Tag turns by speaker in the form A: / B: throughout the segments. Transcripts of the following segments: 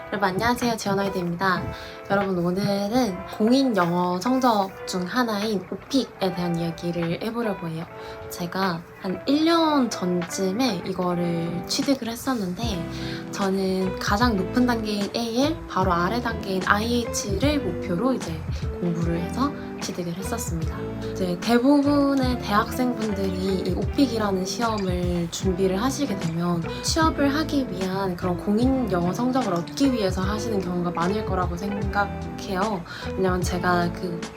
A: 여러분 안녕하세요, 지원아이드입니다. 여러분 오늘은 공인 영어 성적 중 하나인 오픽에 대한 이야기를 해보려고 해요. 제가 한 1년 전쯤에 이거를 취득을 했었는데 저는 가장 높은 단계인 AL, 바로 아래 단계인 IH를 목표로 이제 공부를 해서 취득을 했었습니다. 이제 대부분의 대학생분들이 이 오픽이라는 시험을 준비를 하시게 되면 취업을 하기 위한 그런 공인 영어 성적을 얻기 위해서 하시는 경우가 많을 거라고 생각해요. 왜냐면 제가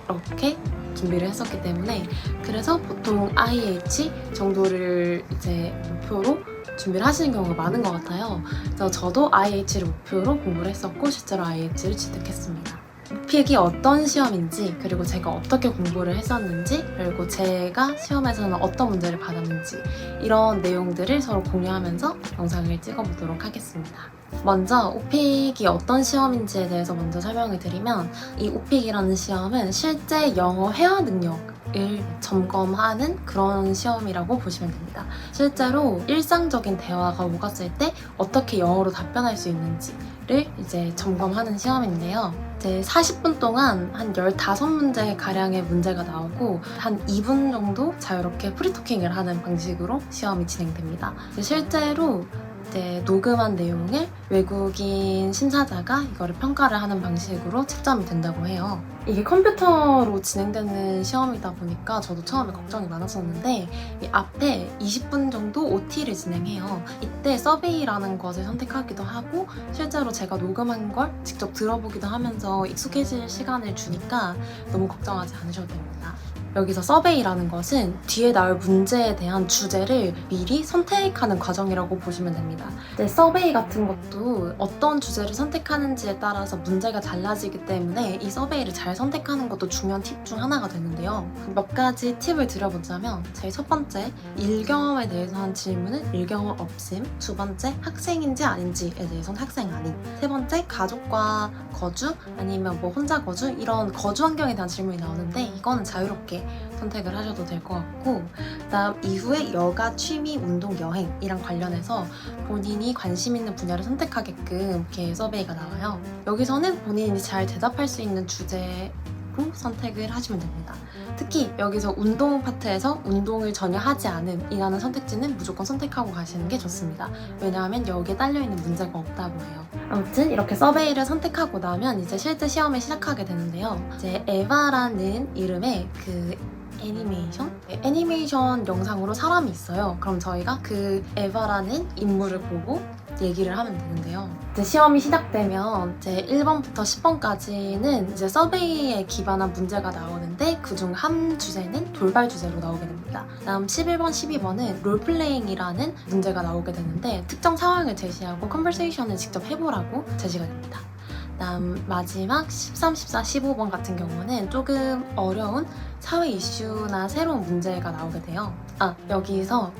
A: 그렇게 준비를 했었기 때문에. 그래서 보통 IH 정도를 이제 목표로 준비를 하시는 경우가 많은 것 같아요. 그래서 저도 IH를 목표로 공부를 했었고 실제로 IH를 취득했습니다. 오픽이 어떤 시험인지, 그리고 제가 어떻게 공부를 했었는지, 그리고 제가 시험에서는 어떤 문제를 받았는지, 이런 내용들을 서로 공유하면서 영상을 찍어보도록 하겠습니다. 먼저 오픽이 어떤 시험인지에 대해서 먼저 설명을 드리면, 이 오픽이라는 시험은 실제 영어 회화 능력을 점검하는 그런 시험이라고 보시면 됩니다. 실제로 일상적인 대화가 오갔을 때 어떻게 영어로 답변할 수 있는지를 이제 점검하는 시험인데요. 이제 40분 동안 한 15문제 가량의 문제가 나오고 한 2분 정도 자유롭게 프리토킹을 하는 방식으로 시험이 진행됩니다. 실제로 이제 녹음한 내용을 외국인 심사자가 이거를 평가를 하는 방식으로 채점이 된다고 해요. 이게 컴퓨터로 진행되는 시험이다 보니까 저도 처음에 걱정이 많았었는데, 이 앞에 20분 정도 OT를 진행해요. 이때 서베이라는 것을 선택하기도 하고 실제로 제가 녹음한 걸 직접 들어보기도 하면서 익숙해질 시간을 주니까 너무 걱정하지 않으셔도 됩니다. 여기서 서베이라는 것은 뒤에 나올 문제에 대한 주제를 미리 선택하는 과정이라고 보시면 됩니다. 근데 서베이 같은 것도 어떤 주제를 선택하는지에 따라서 문제가 달라지기 때문에 이 서베이를 잘 선택하는 것도 중요한 팁 중 하나가 되는데요. 몇 가지 팁을 드려보자면, 제일 첫 번째, 일경험에 대해서 한 질문은 일경험 없음. 두 번째, 학생인지 아닌지에 대해서는 학생 아님. 세 번째, 가족과 거주 아니면 뭐 혼자 거주, 이런 거주 환경에 대한 질문이 나오는데 이거는 자유롭게 선택을 하셔도 될 것 같고, 그다음 이후에 여가, 취미, 운동, 여행이랑 관련해서 본인이 관심 있는 분야를 선택하게끔 이렇게 서베이가 나와요. 여기서는 본인이 잘 대답할 수 있는 주제로 선택을 하시면 됩니다. 특히 여기서 운동 파트에서 운동을 전혀 하지 않음 이라는 선택지는 무조건 선택하고 가시는 게 좋습니다. 왜냐하면 여기에 딸려있는 문제가 없다고 해요. 아무튼 이렇게 서베이를 선택하고 나면 이제 실제 시험을 시작하게 되는데요. 이제 에바라는 이름의 애니메이션 영상으로 사람이 있어요. 그럼 저희가 그 에바라는 인물을 보고 얘기를 하면 되는데요. 이제 시험이 시작되면 이제 1번부터 10번까지는 이제 서베이에 기반한 문제가 나오는데 그중 한 주제는 돌발 주제로 나오게 됩니다. 다음 11번, 12번은 롤플레잉이라는 문제가 나오게 되는데 특정 상황을 제시하고 컨버세이션을 직접 해보라고 제시가 됩니다. 다음 마지막 13, 14, 15번 같은 경우는 조금 어려운 사회 이슈나 새로운 문제가 나오게 돼요. 여기서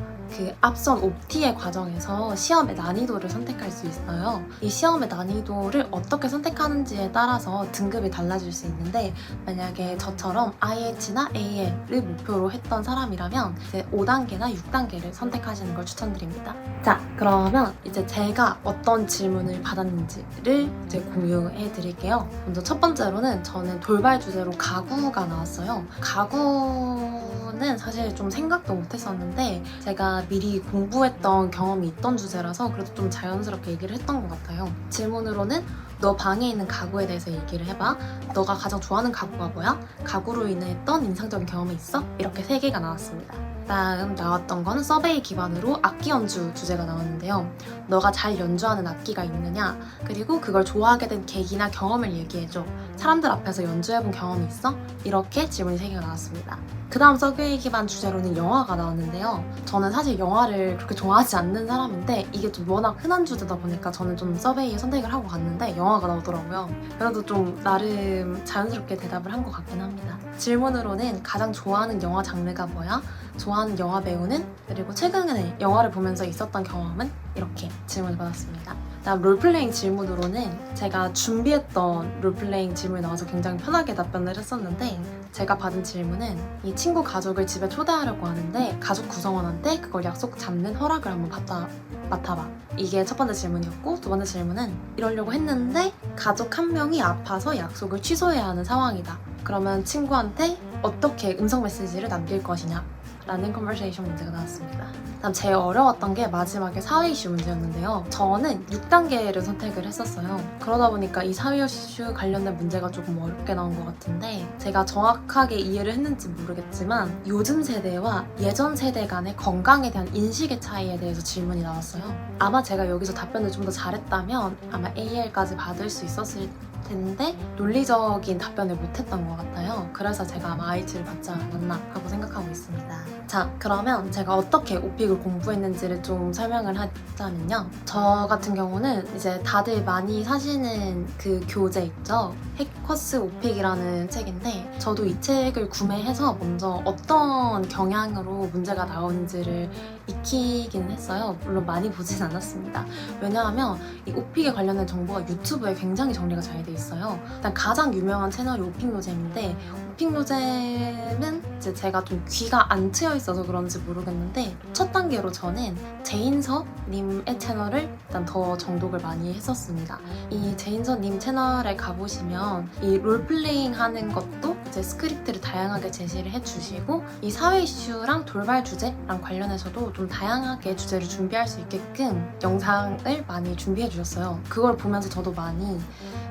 A: 앞선 OT의 과정에서 시험의 난이도를 선택할 수 있어요. 이 시험의 난이도를 어떻게 선택하는지에 따라서 등급이 달라질 수 있는데, 만약에 저처럼 IH나 AL을 목표로 했던 사람이라면 이제 5단계나 6단계를 선택하시는 걸 추천드립니다. 자, 그러면 이제 제가 어떤 질문을 받았는지를 이제 공유해 드릴게요. 먼저 첫 번째로는 저는 돌발 주제로 가구가 나왔어요. 가구는 사실 좀 생각도 못 했었는데 제가 미리 공부했던 경험이 있던 주제라서 그래도 좀 자연스럽게 얘기를 했던 것 같아요. 질문으로는 너 방에 있는 가구에 대해서 얘기를 해봐. 너가 가장 좋아하는 가구가 뭐야? 가구로 인해 했던 인상적인 경험이 있어? 이렇게 3개가 나왔습니다. 다음 나왔던 거는 서베이 기반으로 악기 연주 주제가 나왔는데요. 너가 잘 연주하는 악기가 있느냐? 그리고 그걸 좋아하게 된 계기나 경험을 얘기해줘. 사람들 앞에서 연주해본 경험이 있어? 이렇게 질문이 3개가 나왔습니다. 그 다음 서베이 기반 주제로는 영화가 나왔는데요. 저는 사실 영화를 그렇게 좋아하지 않는 사람인데 이게 좀 워낙 흔한 주제다 보니까 저는 좀 서베이에 선택을 하고 갔는데 영화가 나오더라고요. 그래도 좀 나름 자연스럽게 대답을 한 것 같긴 합니다. 질문으로는 가장 좋아하는 영화 장르가 뭐야? 좋아하는 영화 배우는? 그리고 최근에 영화를 보면서 있었던 경험은? 이렇게 질문을 받았습니다. 다음 롤플레잉 질문으로는 제가 준비했던 롤플레잉 질문이 나와서 굉장히 편하게 답변을 했었는데 제가 받은 질문은 이 친구 가족을 집에 초대하려고 하는데 가족 구성원한테 그걸 약속 잡는 허락을 한번 맡아봐. 이게 첫 번째 질문이었고 두 번째 질문은 이러려고 했는데 가족 한 명이 아파서 약속을 취소해야 하는 상황이다. 그러면 친구한테 어떻게 음성 메시지를 남길 것이냐? 라는 컨버세이션 문제가 나왔습니다. 다음 제일 어려웠던 게 마지막에 사회 이슈 문제였는데요. 저는 6단계를 선택을 했었어요. 그러다 보니까 이 사회 이슈 관련된 문제가 조금 어렵게 나온 것 같은데 제가 정확하게 이해를 했는지 모르겠지만 요즘 세대와 예전 세대 간의 건강에 대한 인식의 차이에 대해서 질문이 나왔어요. 아마 제가 여기서 답변을 좀 더 잘했다면 아마 AL까지 받을 수 있었을 텐데 논리적인 답변을 못했던 것 같아요. 그래서 제가 아마 IT를 받지 않았나 하고 생각하고 있습니다. 자, 그러면 제가 어떻게 오픽을 공부했는지를 좀 설명을 하자면요. 저 같은 경우는 이제 다들 많이 사시는 그 교재 있죠? 해커스 오픽이라는 책인데 저도 이 책을 구매해서 먼저 어떤 경향으로 문제가 나오는지를 익히긴 했어요. 물론 많이 보진 않았습니다. 왜냐하면 이 오픽에 관련된 정보가 유튜브에 굉장히 정리가 잘 돼 있어요. 일단 가장 유명한 채널이 오픽노잼인데 오픽노잼은 이제 제가 좀 귀가 안 트여 있어서 그런지 모르겠는데 첫 단계로 저는 제인서님의 채널을 일단 더 정독을 많이 했었습니다. 이 제인서님 채널에 가보시면 이 롤플레잉 하는 것도 이제 스크립트를 다양하게 제시를 해주시고 이 사회 이슈랑 돌발 주제랑 관련해서도 좀 다양하게 주제를 준비할 수 있게끔 영상을 많이 준비해 주셨어요. 그걸 보면서 저도 많이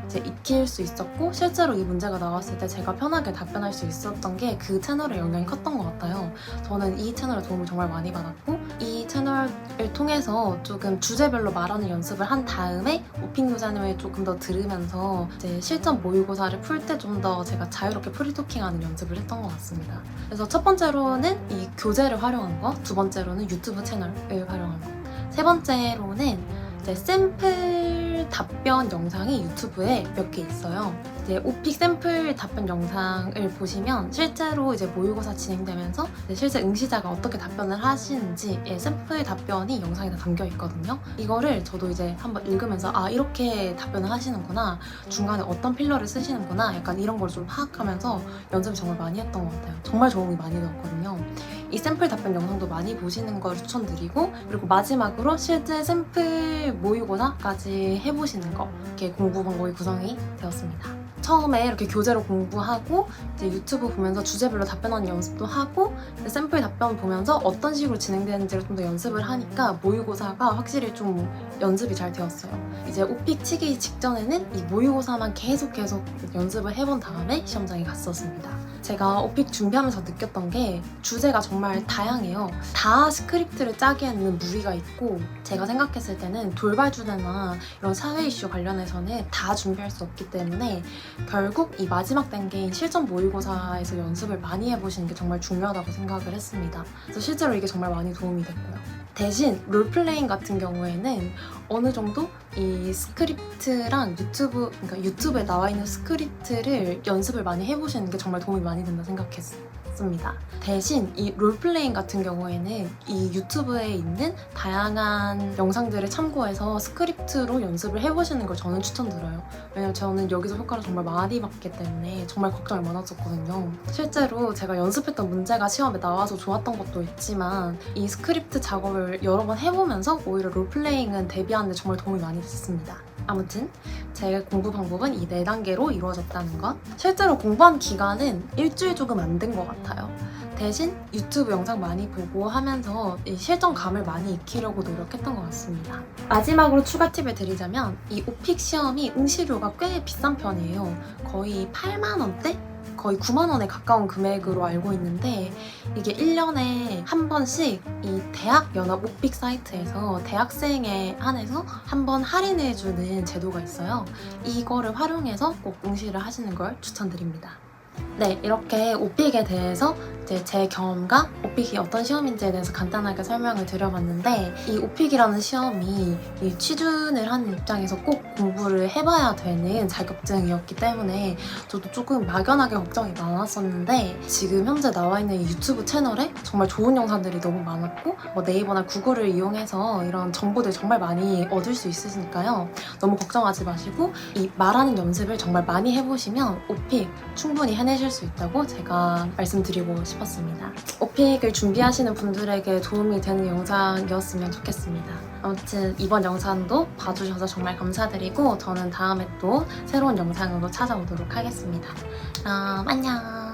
A: 이제 익힐 수 있었고 실제로 이 문제가 나왔을 때 제가 편하게 답변할 수 있었던 게 그 채널의 영향이 컸던 것 같아요. 저는 이 채널의 도움을 정말 많이 받았고 이 채널을 통해서 조금 주제별로 말하는 연습을 한 다음에 오픽노잼을 조금 더 들으면서 이제 실전 모의고사를 풀 때 좀 더 제가 자유롭게 프리토킹하는 연습을 했던 것 같습니다. 그래서 첫 번째로는 이 교재를 활용한 거, 두 번째로는 유튜브 채널을 활용한 거, 세 번째로는 이제 샘플 답변 영상이 유튜브에 몇 개 있어요. 이제 오픽 샘플 답변 영상을 보시면 실제로 이제 모의고사 진행되면서 이제 실제 응시자가 어떻게 답변을 하시는지의 샘플 답변이 영상에 다 담겨 있거든요. 이거를 저도 이제 한번 읽으면서 아 이렇게 답변을 하시는구나, 중간에 어떤 필러를 쓰시는구나, 약간 이런 걸 좀 파악하면서 연습을 정말 많이 했던 것 같아요. 정말 도움이 많이 되었거든요. 이 샘플 답변 영상도 많이 보시는 걸 추천드리고 그리고 마지막으로 실제 샘플 모의고사까지 해보시는 거, 이렇게 공부 방법이 구성이 되었습니다. 처음에 이렇게 교재로 공부하고 이제 유튜브 보면서 주제별로 답변하는 연습도 하고 샘플 답변 보면서 어떤 식으로 진행되는지를 좀 더 연습을 하니까 모의고사가 확실히 좀 연습이 잘 되었어요. 이제 오픽 치기 직전에는 이 모의고사만 계속 연습을 해본 다음에 시험장에 갔었습니다. 제가 오픽 준비하면서 느꼈던 게 주제가 정말 다양해요. 다 스크립트를 짜기에는 무리가 있고 제가 생각했을 때는 돌발 주제나 이런 사회 이슈 관련해서는 다 준비할 수 없기 때문에 결국 이 마지막 단계인 실전 모의고사에서 연습을 많이 해보시는 게 정말 중요하다고 생각을 했습니다. 그래서 실제로 이게 정말 많이 도움이 됐고요. 대신 롤플레잉 같은 경우에는 어느 정도 이 스크립트랑 그러니까 유튜브에 나와 있는 스크립트를 연습을 많이 해보시는 게 정말 도움이 많이 된다 생각했습니다. 대신 이 롤플레잉 같은 경우에는 이 유튜브에 있는 다양한 영상들을 참고해서 스크립트로 연습을 해보시는 걸 저는 추천드려요. 왜냐면 저는 여기서 효과를 정말 많이 받기 때문에 정말 걱정이 많았었거든요. 실제로 제가 연습했던 문제가 시험에 나와서 좋았던 것도 있지만 이 스크립트 작업을 여러 번 해보면서 오히려 롤플레잉은 대비하는 데 정말 도움이 많이 됐습니다. 아무튼 제 공부 방법은 이 4단계로 이루어졌다는 것. 실제로 공부한 기간은 일주일 조금 안 된 것 같아요. 대신 유튜브 영상 많이 보고 하면서 이 실전감을 많이 익히려고 노력했던 것 같습니다. 마지막으로 추가 팁을 드리자면 이 오픽 시험이 응시료가 꽤 비싼 편이에요. 거의 8만 원대? 거의 9만 원에 가까운 금액으로 알고 있는데 이게 1년에 한 번씩 이 대학연합 오픽 사이트에서 대학생에 한해서 한 번 할인해주는 제도가 있어요. 이거를 활용해서 꼭 응시를 하시는 걸 추천드립니다. 네, 이렇게 오픽에 대해서 이제 제 경험과 오픽이 어떤 시험인지에 대해서 간단하게 설명을 드려봤는데, 이 오픽이라는 시험이 이 취준을 하는 입장에서 꼭 공부를 해봐야 되는 자격증이었기 때문에 저도 조금 막연하게 걱정이 많았었는데, 지금 현재 나와 있는 이 유튜브 채널에 정말 좋은 영상들이 너무 많았고, 뭐 네이버나 구글을 이용해서 이런 정보들 정말 많이 얻을 수 있으니까요. 너무 걱정하지 마시고 이 말하는 연습을 정말 많이 해보시면 오픽 충분히 해내실 수 있다고 제가 말씀드리고 싶었습니다. 오픽을 준비하시는 분들에게 도움이 되는 영상이었으면 좋겠습니다. 아무튼 이번 영상도 봐주셔서 정말 감사드리고, 저는 다음에 또 새로운 영상으로 찾아오도록 하겠습니다. 그럼 안녕!